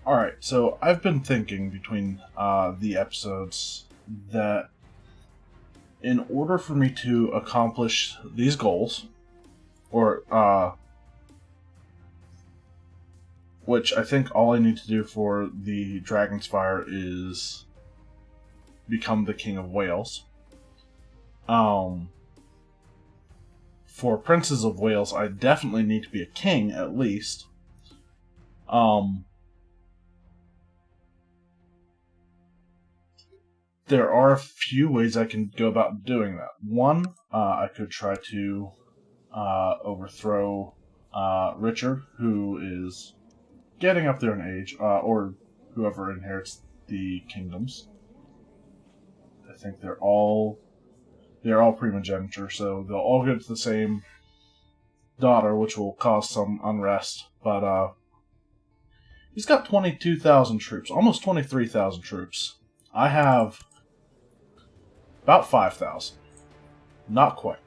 Alright, so I've been thinking between the episodes that in order for me to accomplish these goals, or which I think all I need to do for the Dragon's Fire is become the King of Wales. For Princes of Wales, I definitely need to be a king at least. There are a few ways I can go about doing that. One, I could try to overthrow Richard, who is getting up there in age, or whoever inherits the kingdoms. I think they're all primogeniture, so they'll all go to the same daughter, which will cause some unrest. But he's got 22,000 troops, almost 23,000 troops. I have about 5,000. Not quite.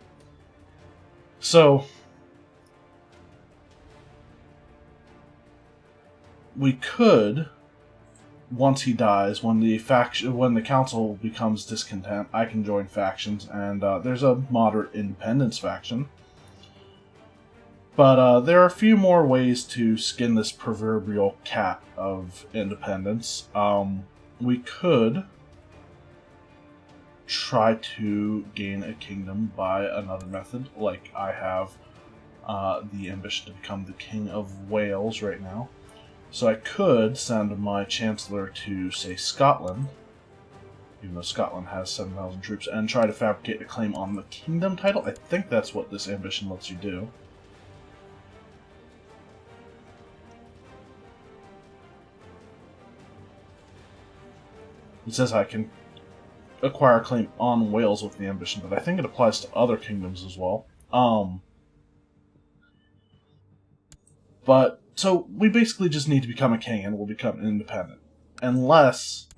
So we could, once he dies, when the council becomes discontent, I can join factions, and there's a moderate independence faction. But there are a few more ways to skin this proverbial cat of independence. We could try to gain a kingdom by another method, like I have the ambition to become the King of Wales right now. So I could send my Chancellor to, say, Scotland, even though Scotland has 7,000 troops, and try to fabricate a claim on the kingdom title. I think that's what this ambition lets you do. It says I can acquire a claim on Wales with the ambition, but I think it applies to other kingdoms as well. So we basically just need to become a king and we'll become independent. Unless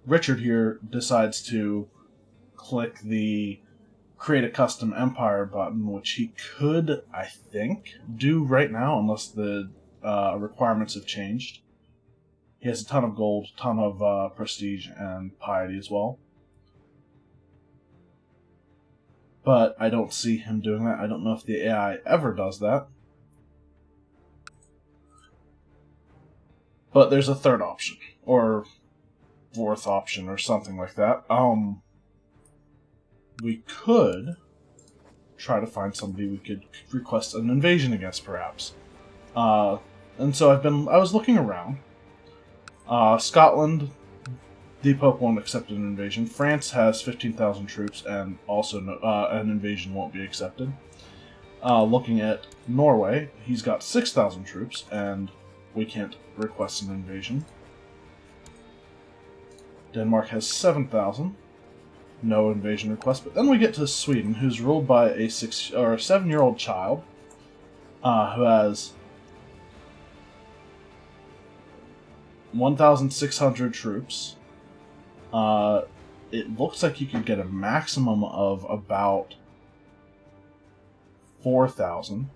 Richard here decides to click the create a custom empire button, which he could, I think, do right now, unless the requirements have changed. He has a ton of gold, a ton of prestige, and piety as well. But I don't see him doing that. I don't know if the AI ever does that. But there's a third option, or fourth option, or something like that. We could try to find somebody we could request an invasion against, perhaps. And so I was looking around. Scotland, the Pope won't accept an invasion. France has 15,000 troops, and also an invasion won't be accepted. Looking at Norway, he's got 6,000 troops, and we can't request an invasion. Denmark has 7,000. No invasion request. But then we get to Sweden, who's ruled by a 7-year-old child, who has 1,600 troops. It looks like you could get a maximum of about 4,000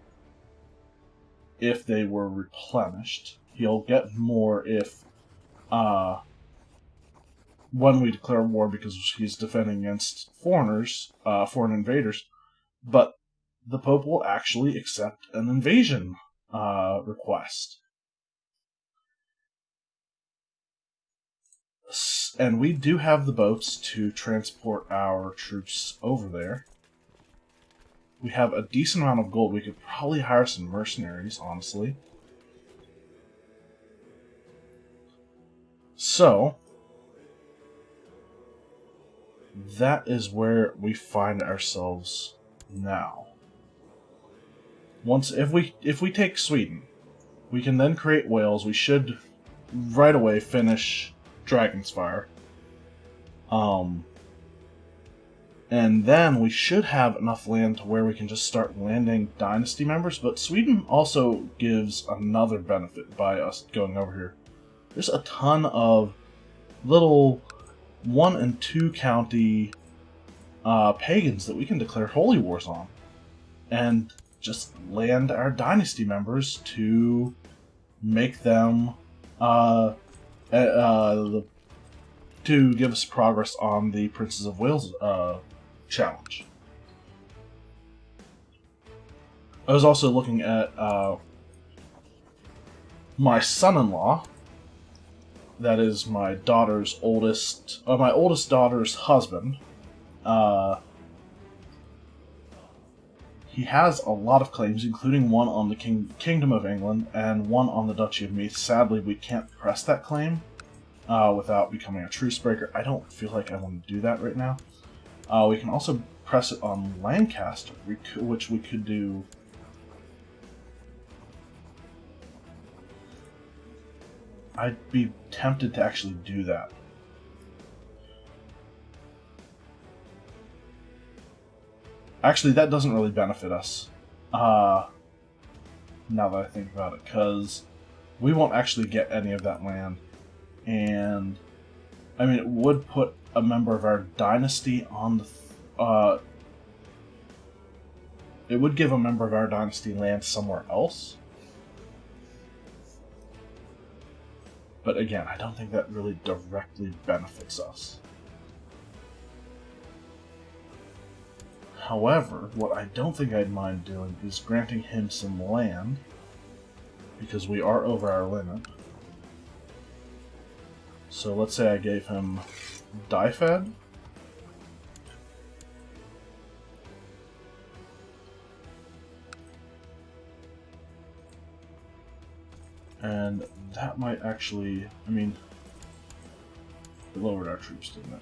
if they were replenished. He'll get more if when we declare war, because he's defending against foreign invaders. But the Pope will actually accept an invasion request. And we do have the boats to transport our troops over there. We have a decent amount of gold. We could probably hire some mercenaries, honestly. So that is where we find ourselves now. If we take Sweden, we can then create Wales. We should right away finish Dragon's Fire. And then we should have enough land to where we can just start landing dynasty members. But Sweden also gives another benefit by us going over here. There's a ton of little 1 and 2 county pagans that we can declare holy wars on. And just land our dynasty members to make them to give us progress on the Princess of Wales challenge. I was also looking at my son-in-law. That is my oldest daughter's husband. He has a lot of claims, including one on the Kingdom of England and one on the Duchy of Meath. Sadly, we can't press that claim without becoming a truce breaker. I don't feel like I want to do that right now. We can also press it on Lancaster, which we could do. I'd be tempted to actually do that. Actually, that doesn't really benefit us. Now that I think about it, because we won't actually get any of that land. And, I mean, it would put a member of our dynasty on the... it would give a member of our dynasty land somewhere else. But again, I don't think that really directly benefits us. However, what I don't think I'd mind doing is granting him some land, because we are over our limit. So let's say I gave him Dyfed. And that might actually, I mean, it lowered our troops, didn't it?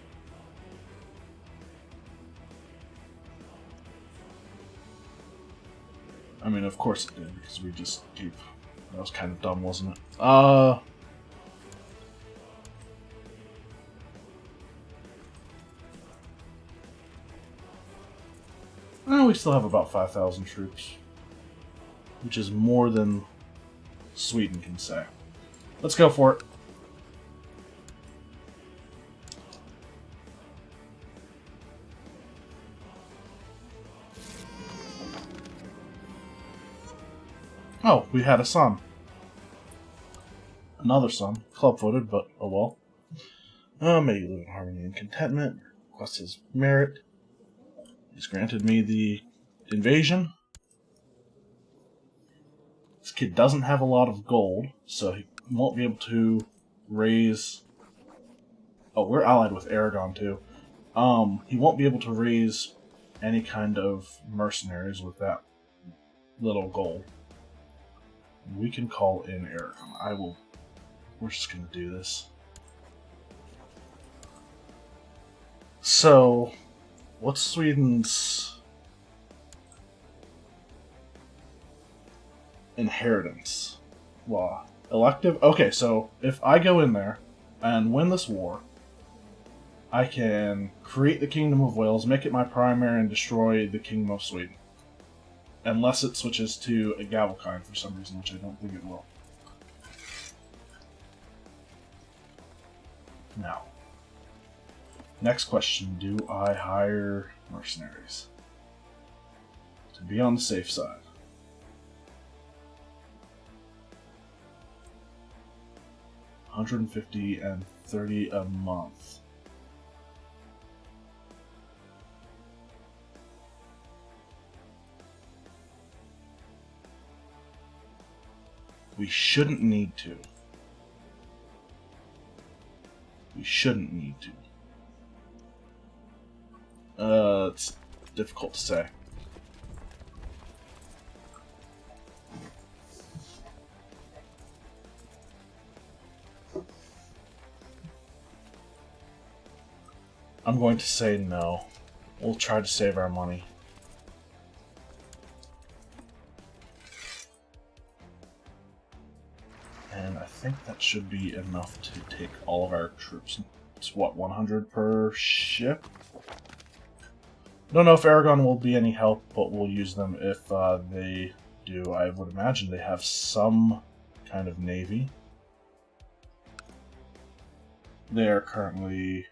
I mean, of course it did, because we just gave... That was kind of dumb, wasn't it? Well, we still have about 5,000 troops, which is more than Sweden can say. Let's go for it. Oh, we had a son. Another son. Club-footed, but oh well. May you live in harmony and contentment. Request his merit. He's granted me the invasion. This kid doesn't have a lot of gold, so he won't be able to raise... Oh, we're allied with Aragon, too. He won't be able to raise any kind of mercenaries with that little gold. We can call in Aragon. We're just gonna do this. So, what's Sweden's inheritance law? Elective? Okay, so if I go in there and win this war, I can create the Kingdom of Wales, make it my primary, and destroy the Kingdom of Sweden. Unless it switches to a Gavelkind for some reason, which I don't think it will. Now, next question, do I hire mercenaries? To be on the safe side. $150 and $30 a month. We shouldn't need to. We shouldn't need to. It's difficult to say. I'm going to say no. We'll try to save our money. And I think that should be enough to take all of our troops. It's what, 100 per ship? Don't know if Aragon will be any help, but we'll use them if they do. I would imagine they have some kind of navy. They are currently...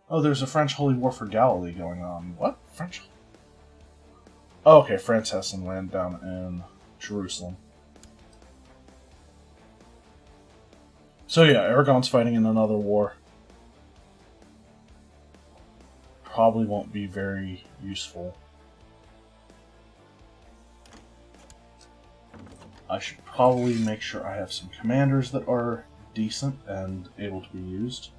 Oh, there's a French Holy War for Galilee going on. What? French? Oh, okay, France has some land down in Jerusalem. So yeah, Aragon's fighting in another war. Probably won't be very useful. I should probably make sure I have some commanders that are decent and able to be used.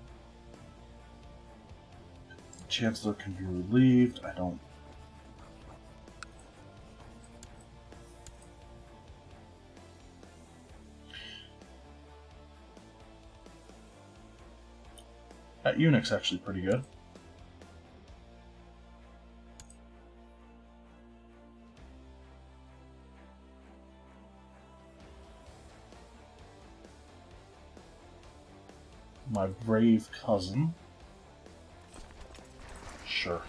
Chancellor can be relieved. I don't. That eunuch's actually pretty good. My brave cousin. Sure.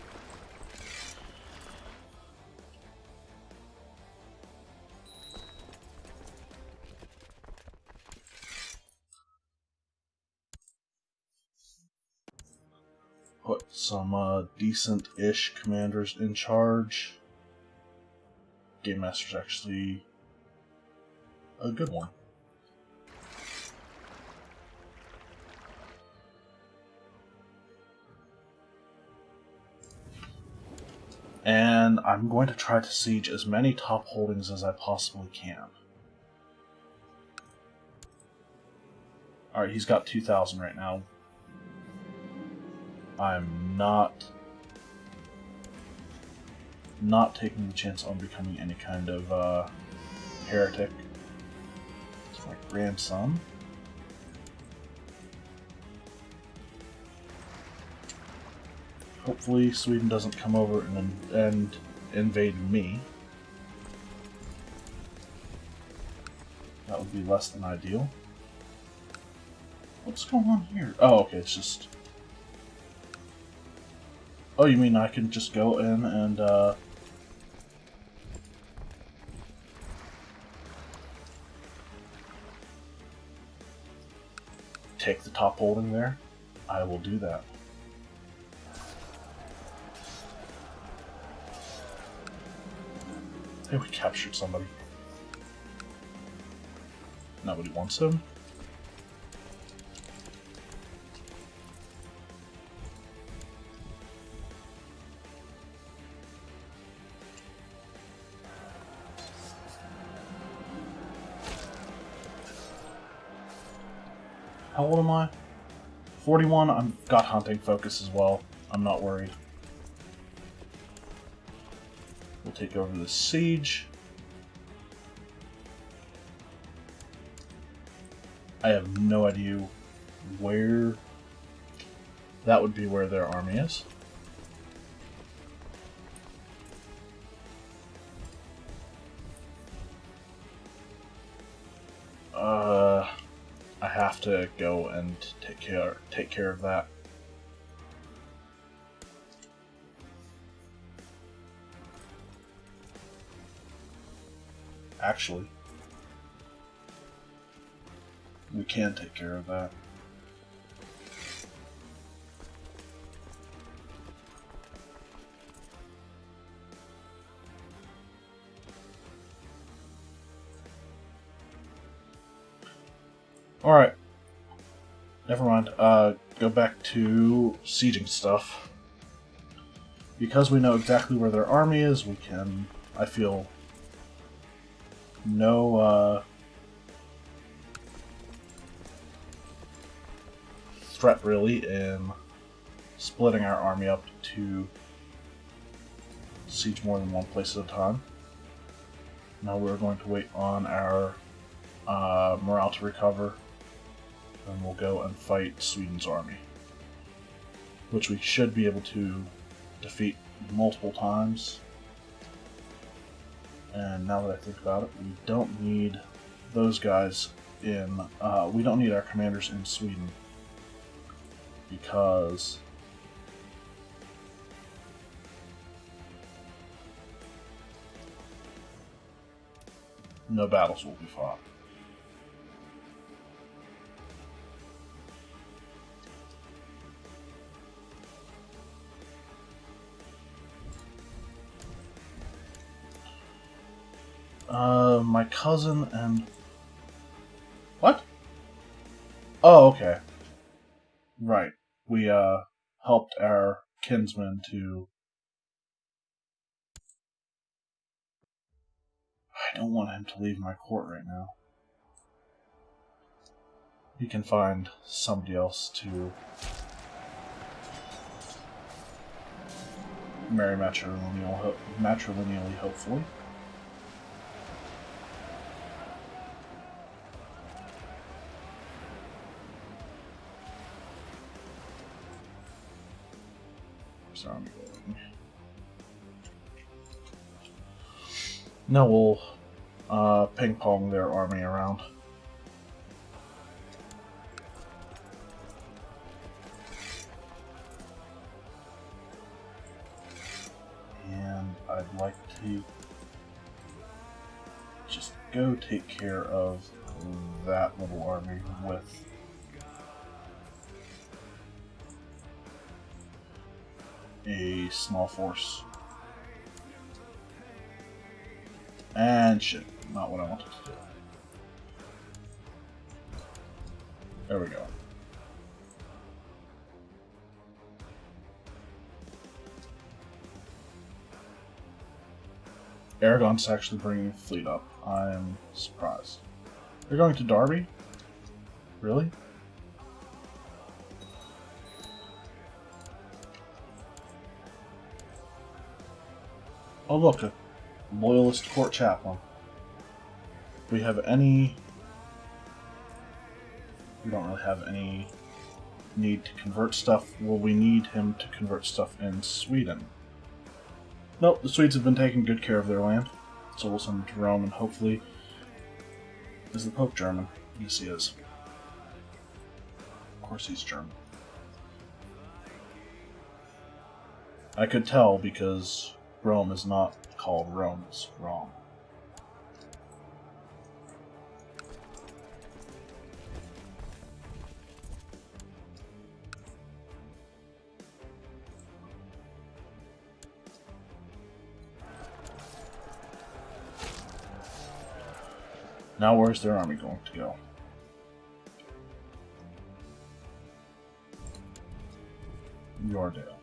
Put some decent-ish commanders in charge. Game Master's actually a good one. And I'm going to try to siege as many top holdings as I possibly can. Alright, he's got 2,000 right now. I'm not taking the chance on becoming any kind of heretic. It's my grandson. Hopefully Sweden doesn't come over and invade me. That would be less than ideal. What's going on here? Oh, okay, it's just... Oh, you mean I can just go in and, take the top holding there? I will do that. Hey, we captured somebody. Nobody wants him. How old am I? 41. I've got hunting focus as well. I'm not worried. We'll take over the siege. I have no idea where... That would be where their army is. I have to go and take care of that. Actually, we can take care of that. Alright. Never mind. Go back to sieging stuff. Because we know exactly where their army is, we can, I feel, no threat really in splitting our army up to siege more than one place at a time. Now we're going to wait on our morale to recover, and we'll go and fight Sweden's army, which we should be able to defeat multiple times. And now that I think about it, we don't need those guys in, we don't need our commanders in Sweden, because no battles will be fought. My cousin and... What? Oh, okay. Right. We, helped our kinsman to... I don't want him to leave my court right now. We can find somebody else to marry matrilineally, hopefully. So I'm going. Now we'll ping pong their army around. And I'd like to just go take care of that little army with a small force. And shit, not what I wanted to do. There we go. Aragon's actually bringing a fleet up. I'm surprised. They're going to Derby? Really? Oh look, a loyalist court chaplain. Do we have any... We don't really have any need to convert stuff. Will we need him to convert stuff in Sweden? Nope, the Swedes have been taking good care of their land. So we'll send him to Rome and hopefully... Is the Pope German? Yes, he is. Of course he's German. I could tell because Rome is not called Rome, it's wrong. Now where's their army going to go? Yordale.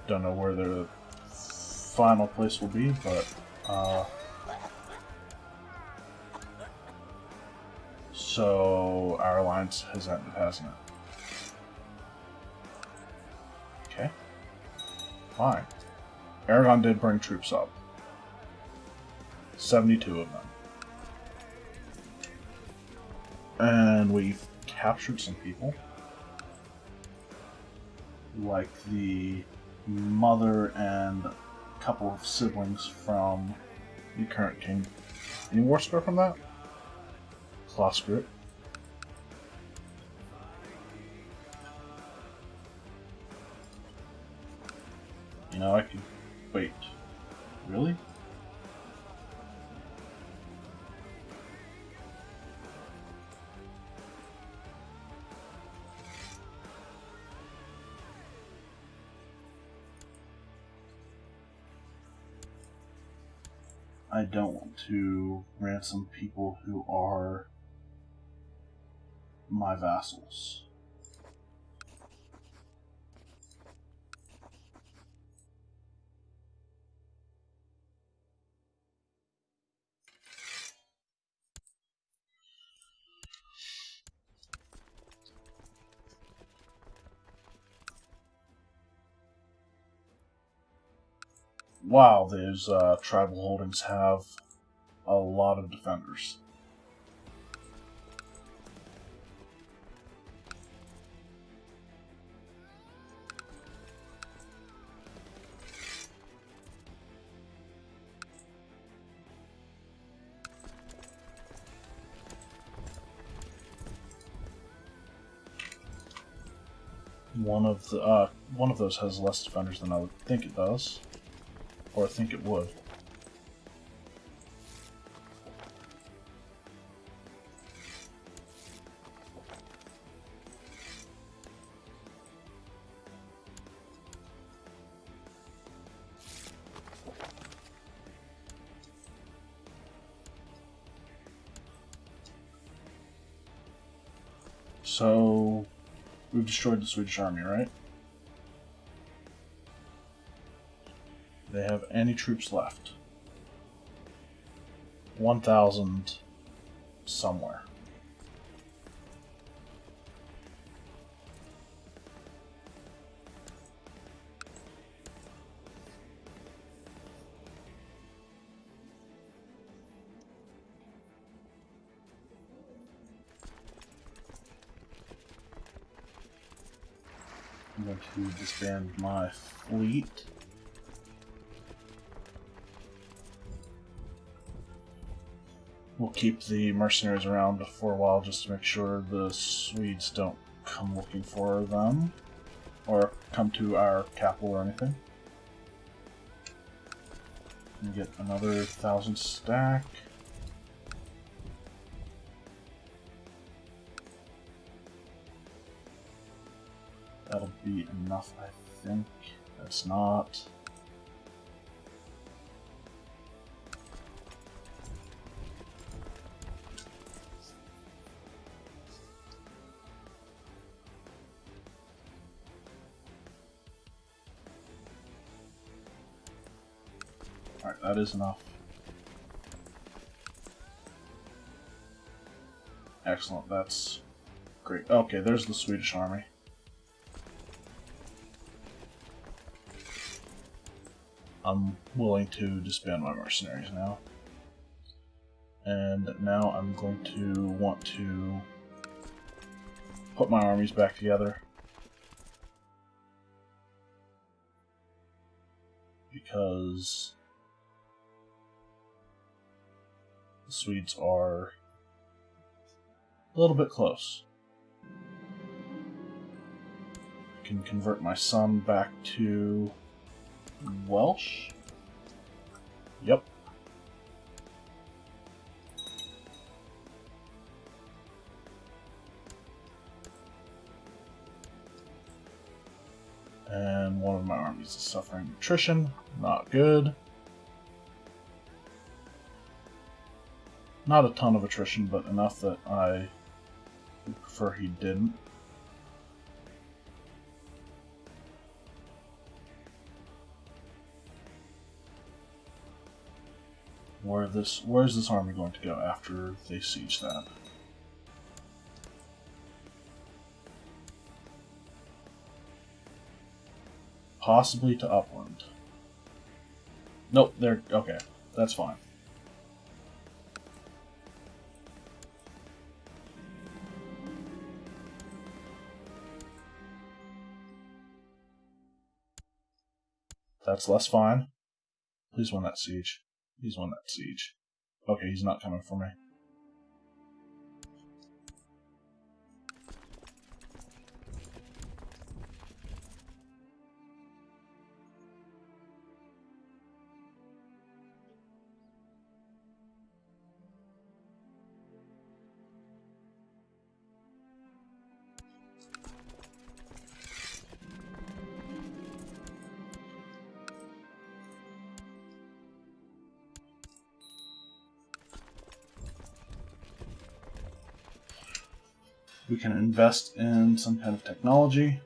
Don't know where the final place will be, but so our alliance has ended, hasn't it? Okay. Fine. Aragon did bring troops up. 72 of them. And we've captured some people. Like the mother and a couple of siblings from the current king. Any war score from that? Class group. You know, I could... Wait. Really? I don't want to ransom people who are my vassals. Wow, those tribal holdings have a lot of defenders. One of those has less defenders than I would think it does. Or I think it would. So, we've destroyed the Swedish army, right? Do they have any troops left? 1,000 somewhere. I'm going to disband my fleet. We'll keep the mercenaries around for a while just to make sure the Swedes don't come looking for them or come to our capital or anything. And get another 1,000 stack. That'll be enough, I think. That's not. Alright, that is enough. Excellent, that's great. Okay, there's the Swedish army. I'm willing to disband my mercenaries now. And now I'm going to want to put my armies back together. Because the Swedes are a little bit close. I can convert my son back to Welsh? Yep. And one of my armies is suffering attrition. Not good. Not a ton of attrition, but enough that I would prefer he didn't. Where's this army going to go after they siege that? Possibly to Upland. Nope, they're okay. That's fine. That's less fine. Please win that siege. He's won that siege. Okay, he's not coming for me. We can invest in some kind of technology.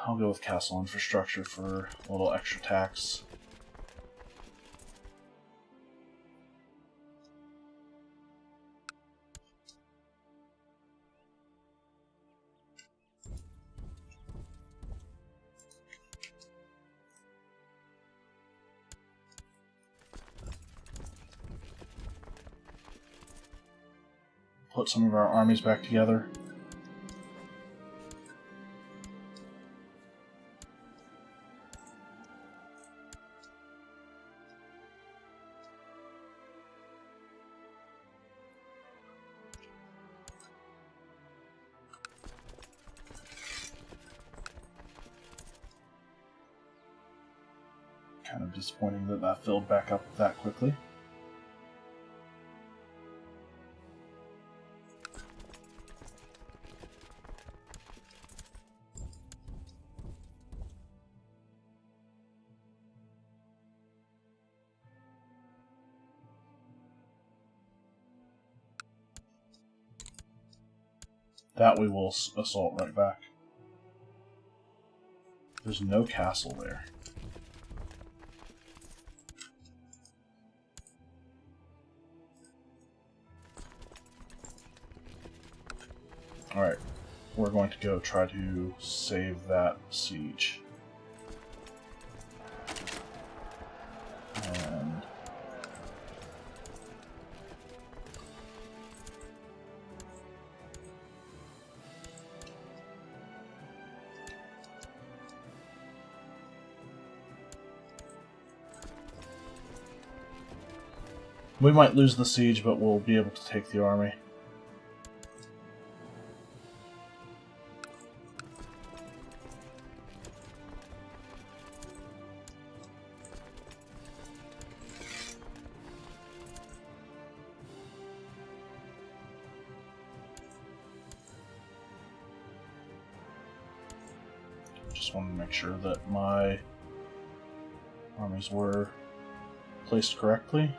I'll go with castle infrastructure for a little extra tax. Put some of our armies back together. Kind of disappointing that that filled back up that quickly. That we will assault right back. There's no castle there. Alright, we're going to go try to save that siege. And we might lose the siege, but we'll be able to take the army. Just want to make sure that my armies were placed correctly.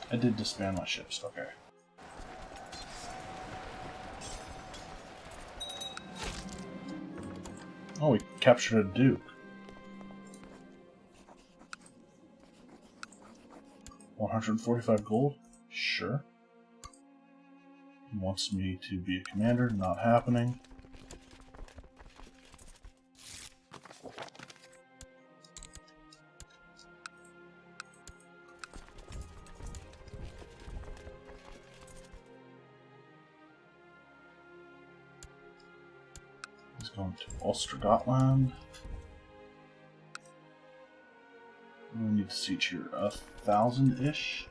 I did disband my ships, okay. Oh, we captured a duke. 145 gold? Sure. He wants me to be a commander, not happening. He's going to Ulster Gotland. We need to siege here 1,000-ish.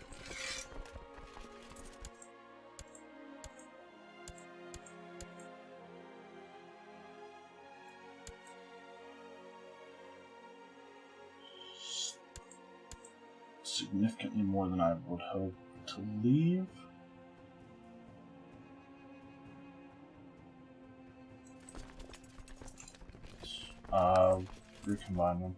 Significantly more than I would hope to leave. Recombine them.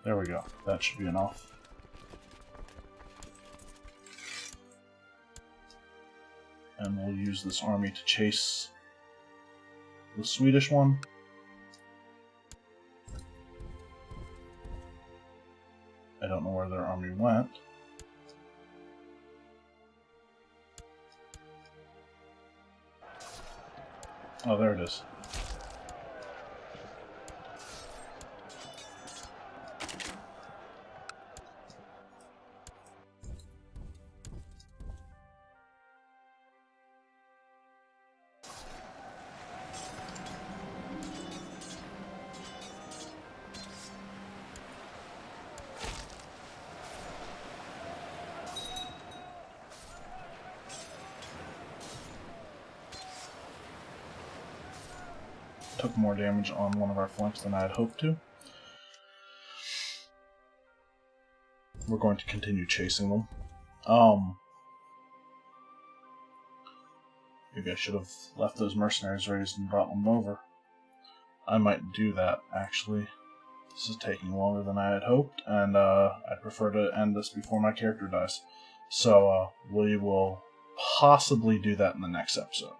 There we go. That should be enough. And we'll use this army to chase the Swedish one. I don't know where their army went. Oh, there it is. Took more damage on one of our flanks than I had hoped to. We're going to continue chasing them. Maybe I should have left those mercenaries raised and brought them over. I might do that, actually. This is taking longer than I had hoped, and I'd prefer to end this before my character dies. So we will possibly do that in the next episode.